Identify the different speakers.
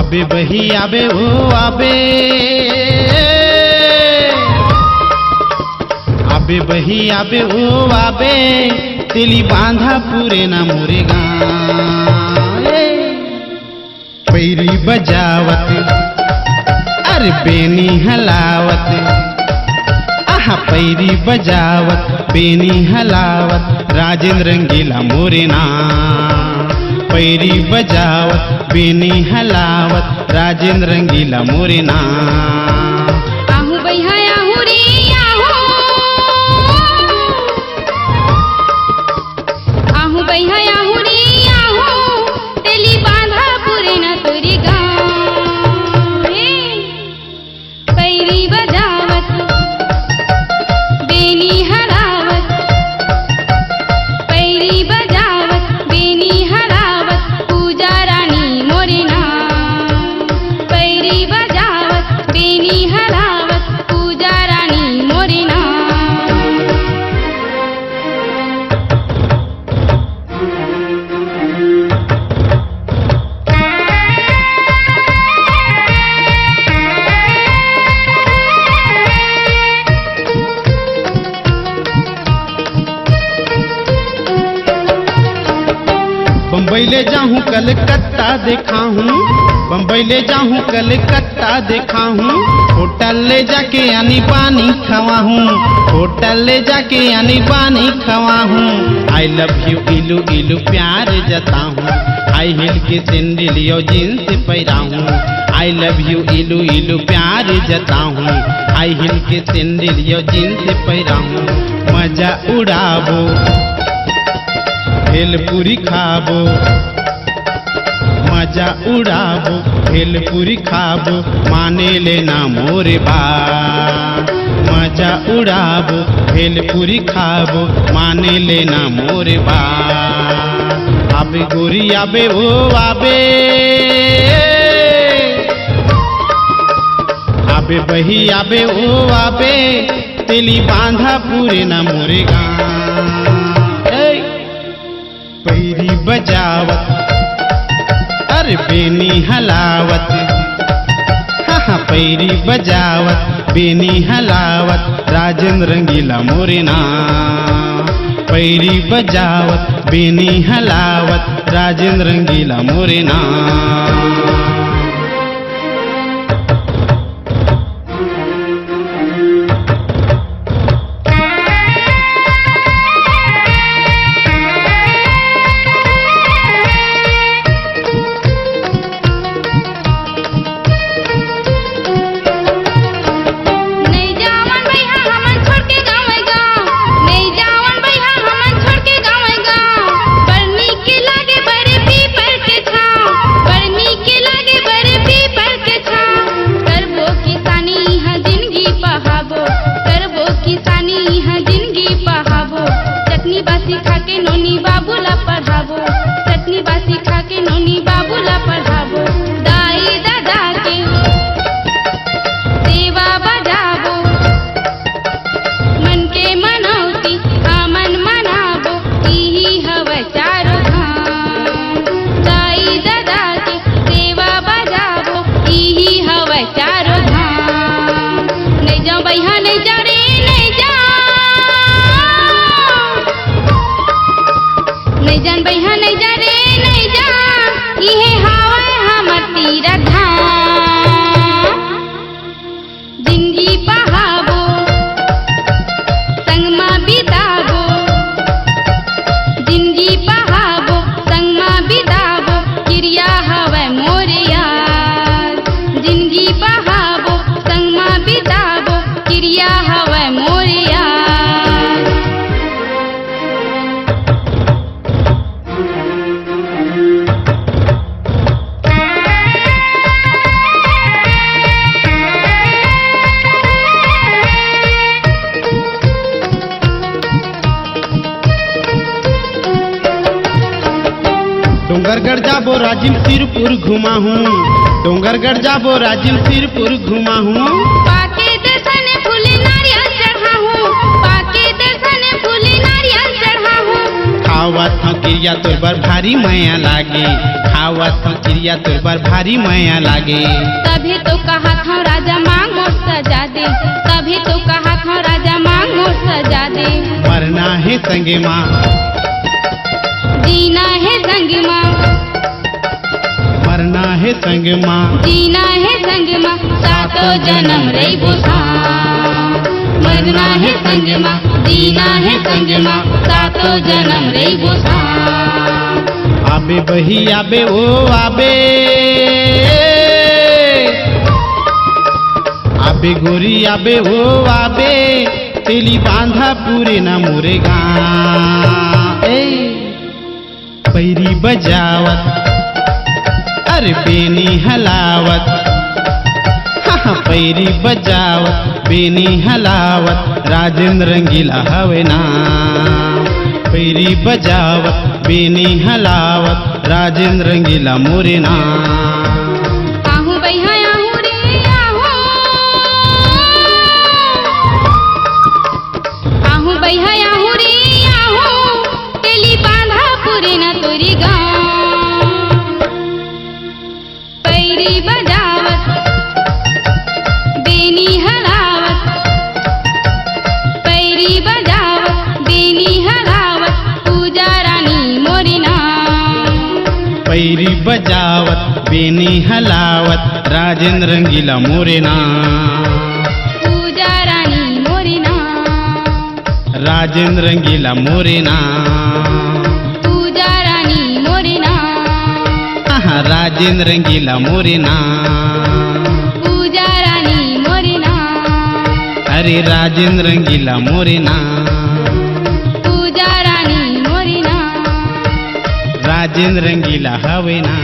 Speaker 1: आबे बही आबे ओ आबे, आबे बही आबे ओ आबे, तेली बांधा पूरे ना मोरे गाँव। पैरी बजावत अरे बेनी हलावत, आहा पैरी बजावत बेनी हलावत, राजेंद्र रंगीला मोरे नाम। पैरी बजावत बेनी हलावत, राजेंद्र रंगीला मोरे नाम।
Speaker 2: आहू भैया आहू रे आहू, आहू भैया आहू रे आहू, तेली बांधा पूरे न तोरी गाँव। पैरी बजावत बेनी हलावत, पैरी बजावत बेनी हलावत, पूजा रानी मोरे नाम। पैरी बजावत बेनी हलावत, पूजा रानी मोरे नाम।
Speaker 1: बम्बई ले जाऊं कलकत्ता देखा हूँ, बम्बई ले जाऊं कलकत्ता देखा हूँ, होटल ले जाके यानी पानी खवा हूँ, होटल ले जाके यानी पानी खवा हूँ। आई लव यू इलू इलू प्यार जता हूँ, आई हिल के सैंडल यो जींस पैरा हूँ। आई लव यू इलू इलू प्यार जता हूँ, आई हिल के सैंडल यो जींस पैरा हूँ। मजा उड़ाबो भेलपुरी खाबो, मजा उड़ाबो भेलपुरी खाबो, माने लेना मोरे बात। मजा उड़ाबो भेलपुरी खाबो, माने लेना मोरे बात। आबे गोरी आबे ओ आबे, आबे बही आबे ओ आबे, तेली बांधा पूरे ना मोरे गाँव। पैरी बजावत अरे बेनी हलावत, हाँ पैरी बजावत बेनी हलावत, राजेंद्र रंगीला मोरे नाम। पैरी बजावत बेनी हलावत, राजेंद्र रंगीला मोरे नाम। नहीं जान भैया नहीं जा रे नहीं जा, इहे हावे हमर तीरथ धाम। जिंदगी बहाबो संग मा बिताबो, जिंदगी बहाबो संग मा बिताबो, क्रिया हवे मोरे यार। जिंदगी बहाबो संग मा बिताबो, क्रिया हवे मोरे यार। डोंगरगढ़ जाबो राजिम सिरपुर घुमा हूँ, डोंगरगढ़ जाबो राजिम सिरपुर घुमा हूँ।
Speaker 2: पाके दर्शन फूल नारियल चढ़ा हूँ, पाके दर्शन फूल नारियल चढ़ा हूँ।
Speaker 1: खावत हूँ क्रिया तोर बर भारी माया लागे, खावत हूँ क्रिया तोर बर भारी माया लागे।
Speaker 2: तभी तो कहा था राजा मांग मोर सजा दे, तभी तो कहा था राजा मांग मोर सजा दे।
Speaker 1: मरना है संग माँ,
Speaker 2: जीना है संग माँ,
Speaker 1: मरना है संग माँ,
Speaker 2: जीना है संग माँ, सातों जन्म रही बुझाऊं। मरना है संग माँ, जीना है संग माँ, सातों जन्म रही बुझाऊं।
Speaker 1: आबे बही आबे ओ आबे, आबे गोरी आबे ओ आबे, तेली बांधा पूरे न मुरेगा। पैरी बजावत अरे बेनी हलावत, हाँ पैरी बजावत बेनी हलावत, राजेंद्र रंगीला हवे ना। पैरी बजावत बेनी हलावत, राजेंद्र रंगीला मोरे ना।
Speaker 2: आहू बैहा आहू रे आहू, आहू बैहा आहू रे आहू, तेली बांधा पूरे न तोरी गाँव। पैरी बजावत बेनी हलावत, पैरी बजावत बेनी हलावत, पूजा रानी मोरी नाम।
Speaker 1: पैरी बजावत बेनी हलावत, राजेंद्र रंगीला मोरे ना।
Speaker 2: पूजा रानी मोरी नाम,
Speaker 1: राजेंद्र रंगीला मोरे ना।
Speaker 2: पूजा रानी मोरी नाम,
Speaker 1: हाँ राजेंद्र रंगीला मोरे ना।
Speaker 2: पूजा रानी मोरी नाम,
Speaker 1: अरे राजेंद्र रंगीला मोरे ना।
Speaker 2: पूजा रानी मोरी नाम।
Speaker 1: राजेंद्र रंगीला हवे ना।